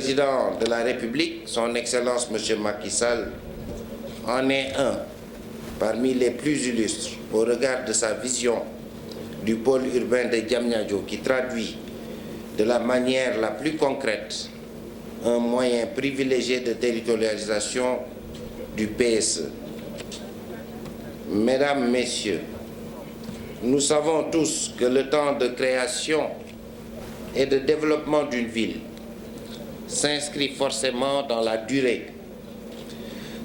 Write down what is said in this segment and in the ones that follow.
président de la République, son Excellence M. Macky Sall, en est un parmi les plus illustres au regard de sa vision du pôle urbain de Diamniadio qui traduit de la manière la plus concrète un moyen privilégié de territorialisation du PSE. Mesdames, Messieurs, nous savons tous que le temps de création et de développement d'une ville s'inscrit forcément dans la durée.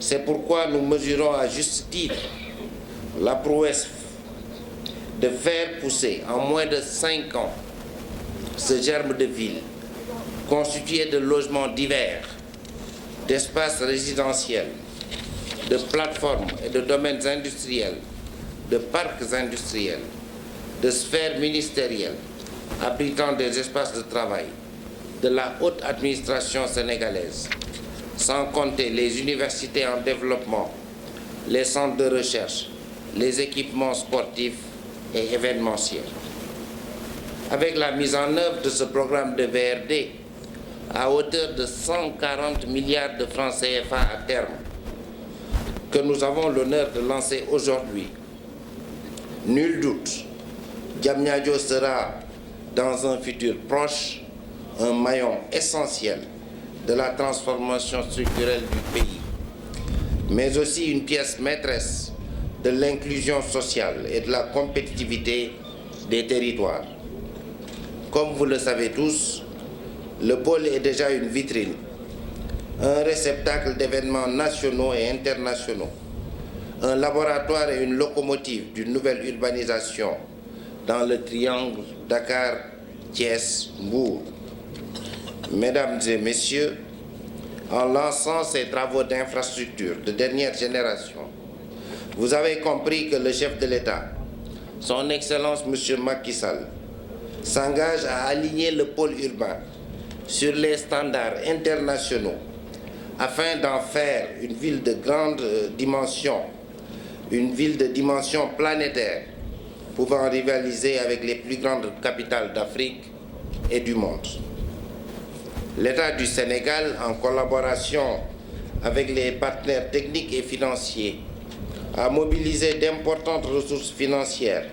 C'est pourquoi nous mesurons à juste titre la prouesse de faire pousser en moins de 5 ans ce germe de ville constitué de logements divers, d'espaces résidentiels, de plateformes et de domaines industriels, de parcs industriels, de sphères ministérielles, abritant des espaces de travail, de la haute administration sénégalaise, sans compter les universités en développement, les centres de recherche, les équipements sportifs et événementiels. Avec la mise en œuvre de ce programme de VRD à hauteur de 140 milliards de francs CFA à terme, que nous avons l'honneur de lancer aujourd'hui, nul doute, Diamniadio sera, dans un futur proche, un maillon essentiel de la transformation structurelle du pays, mais aussi une pièce maîtresse de l'inclusion sociale et de la compétitivité des territoires. Comme vous le savez tous, le pôle est déjà une vitrine, un réceptacle d'événements nationaux et internationaux, un laboratoire et une locomotive d'une nouvelle urbanisation dans le triangle Dakar-Thiès-Mbour. Mesdames et Messieurs, en lançant ces travaux d'infrastructure de dernière génération, vous avez compris que le chef de l'État, son Excellence M. Macky Sall, s'engage à aligner le pôle urbain sur les standards internationaux afin d'en faire une ville de grande dimension, une ville de dimension planétaire, pouvant rivaliser avec les plus grandes capitales d'Afrique et du monde. L'État du Sénégal, en collaboration avec les partenaires techniques et financiers, a mobilisé d'importantes ressources financières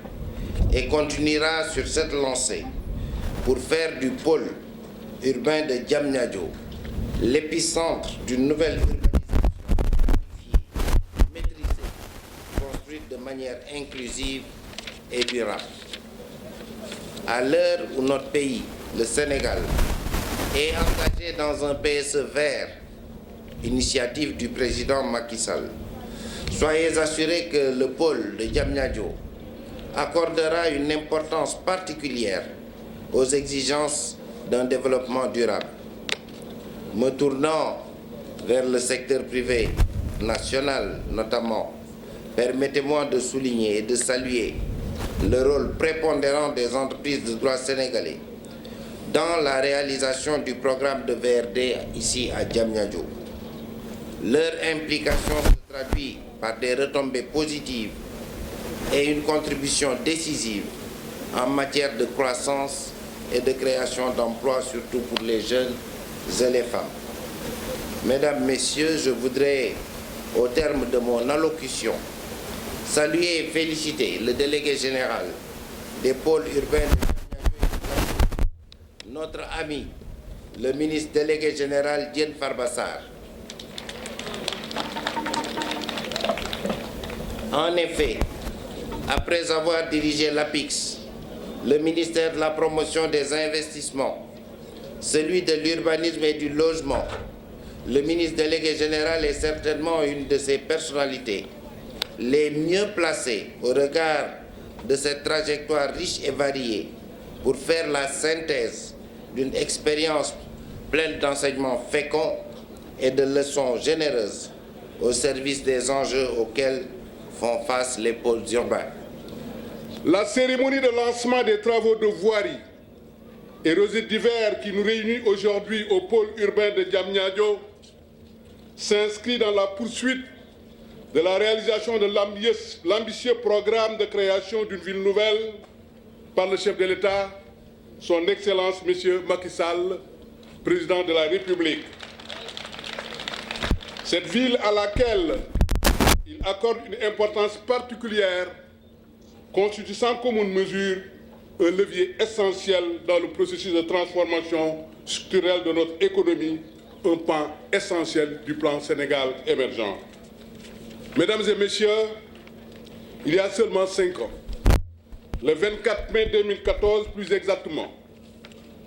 et continuera sur cette lancée pour faire du pôle urbain de Diamniadio l'épicentre d'une nouvelle urbanisation planifiée, maîtrisée, construite de manière inclusive et durable. À l'heure où notre pays, le Sénégal, est engagé dans un PSE vert, initiative du président Macky Sall, soyez assurés que le pôle de Diamniadio accordera une importance particulière aux exigences d'un développement durable. Me tournant vers le secteur privé national notamment, permettez-moi de souligner et de saluer le rôle prépondérant des entreprises de droit sénégalais dans la réalisation du programme de VRD ici à Diamniadio. Leur implication se traduit par des retombées positives et une contribution décisive en matière de croissance et de création d'emplois, surtout pour les jeunes et les femmes. Mesdames, Messieurs, je voudrais, au terme de mon allocution, saluer et féliciter le délégué général des pôles urbains de notre ami, le ministre délégué général Diène Farba Sarr. En effet, après avoir dirigé l'APIX, le ministère de la Promotion des Investissements, celui de l'Urbanisme et du Logement, le ministre délégué général est certainement une de ces personnalités les mieux placées au regard de cette trajectoire riche et variée pour faire la synthèse d'une expérience pleine d'enseignements féconds et de leçons généreuses au service des enjeux auxquels font face les pôles urbains. La cérémonie de lancement des travaux de voirie et réseaux divers qui nous réunit aujourd'hui au pôle urbain de Diamniadio s'inscrit dans la poursuite de la réalisation de l'ambitieux programme de création d'une ville nouvelle par le chef de l'État, son Excellence M. Macky Sall, président de la République. Cette ville à laquelle il accorde une importance particulière constitue sans commune mesure un levier essentiel dans le processus de transformation structurelle de notre économie, un pan essentiel du plan Sénégal émergent. Mesdames et messieurs, il y a seulement 5 ans, le 24 mai 2014 plus exactement,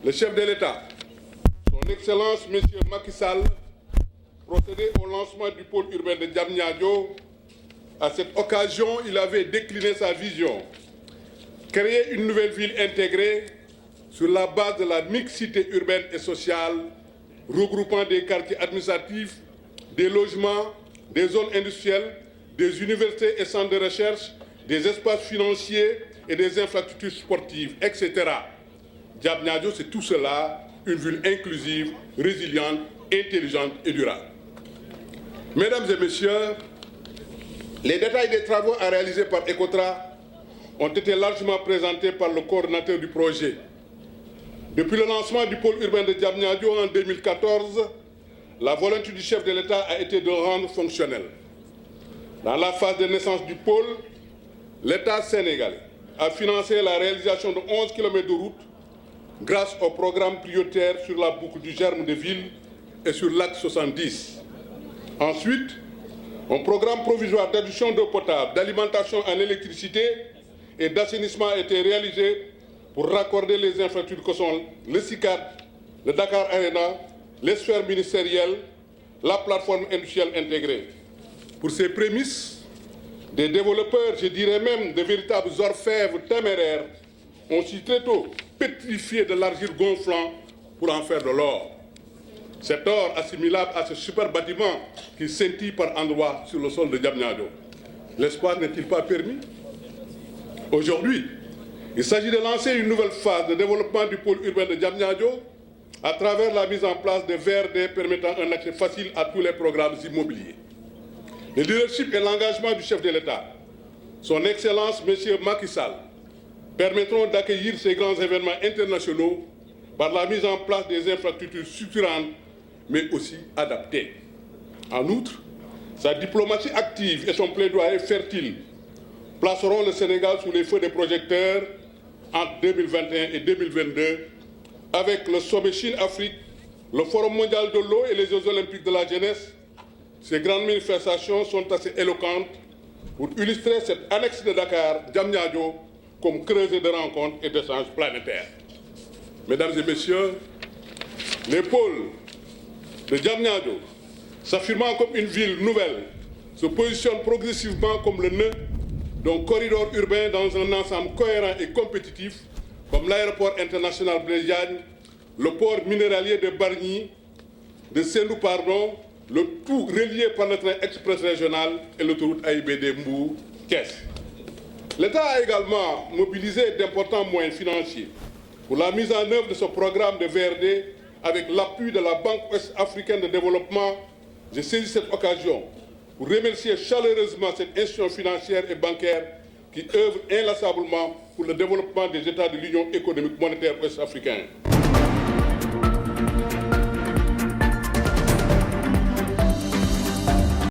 le chef de l'État, son Excellence M. Macky Sall, procédait au lancement du pôle urbain de Diamniadio. À cette occasion, il avait décliné sa vision, créer une nouvelle ville intégrée sur la base de la mixité urbaine et sociale, regroupant des quartiers administratifs, des logements, des zones industrielles, des universités et centres de recherche, des espaces financiers et des infrastructures sportives, etc. Diamniadio, c'est tout cela, une ville inclusive, résiliente, intelligente et durable. Mesdames et messieurs, les détails des travaux à réaliser par Ecotra ont été largement présentés par le coordinateur du projet. Depuis le lancement du pôle urbain de Diamniadio en 2014, la volonté du chef de l'État a été de le rendre fonctionnel. Dans la phase de naissance du pôle, l'État sénégalais a financé la réalisation de 11 km de route grâce au programme prioritaire sur la boucle du Germe de Ville et sur l'axe 70. Ensuite, un programme provisoire d'adduction d'eau potable, d'alimentation en électricité et d'assainissement a été réalisé pour raccorder les infrastructures que sont le CICAD, le Dakar Arena, les sphères ministérielles, la plateforme industrielle intégrée. Pour ces prémices, des développeurs, je dirais même de véritables orfèvres téméraires, ont su très tôt pétrifié de l'argile gonflant pour en faire de l'or. Cet or assimilable à ce super bâtiment qui scintille par endroits sur le sol de Diamniadio. L'espoir n'est-il pas permis? Aujourd'hui, il s'agit de lancer une nouvelle phase de développement du pôle urbain de Diamniadio à travers la mise en place de VRD permettant un accès facile à tous les programmes immobiliers. Le leadership et l'engagement du chef de l'État, son Excellence M. Macky Sall, permettront d'accueillir ces grands événements internationaux par la mise en place des infrastructures structurantes, mais aussi adaptées. En outre, sa diplomatie active et son plaidoyer fertile placeront le Sénégal sous les feux des projecteurs entre 2021 et 2022 avec le sommet Chine-Afrique, le Forum mondial de l'eau et les Jeux olympiques de la jeunesse. Ces grandes manifestations sont assez éloquentes pour illustrer cette annexe de Dakar, Diamniadio, comme creuset de rencontres et d'échanges planétaires. Mesdames et messieurs, les pôles de Diamniadio, s'affirmant comme une ville nouvelle, se positionnent progressivement comme le nœud d'un corridor urbain dans un ensemble cohérent et compétitif, comme l'aéroport international Blaise Diagne, le port minéralier de Bargny, de Sendou, le tout relié par le train express régional et l'autoroute AIBD Mbour-Thiès. L'État a également mobilisé d'importants moyens financiers pour la mise en œuvre de ce programme de VRD avec l'appui de la Banque ouest-africaine de développement. Je saisis cette occasion pour remercier chaleureusement cette institution financière et bancaire qui œuvre inlassablement pour le développement des États de l'Union économique monétaire ouest-africaine.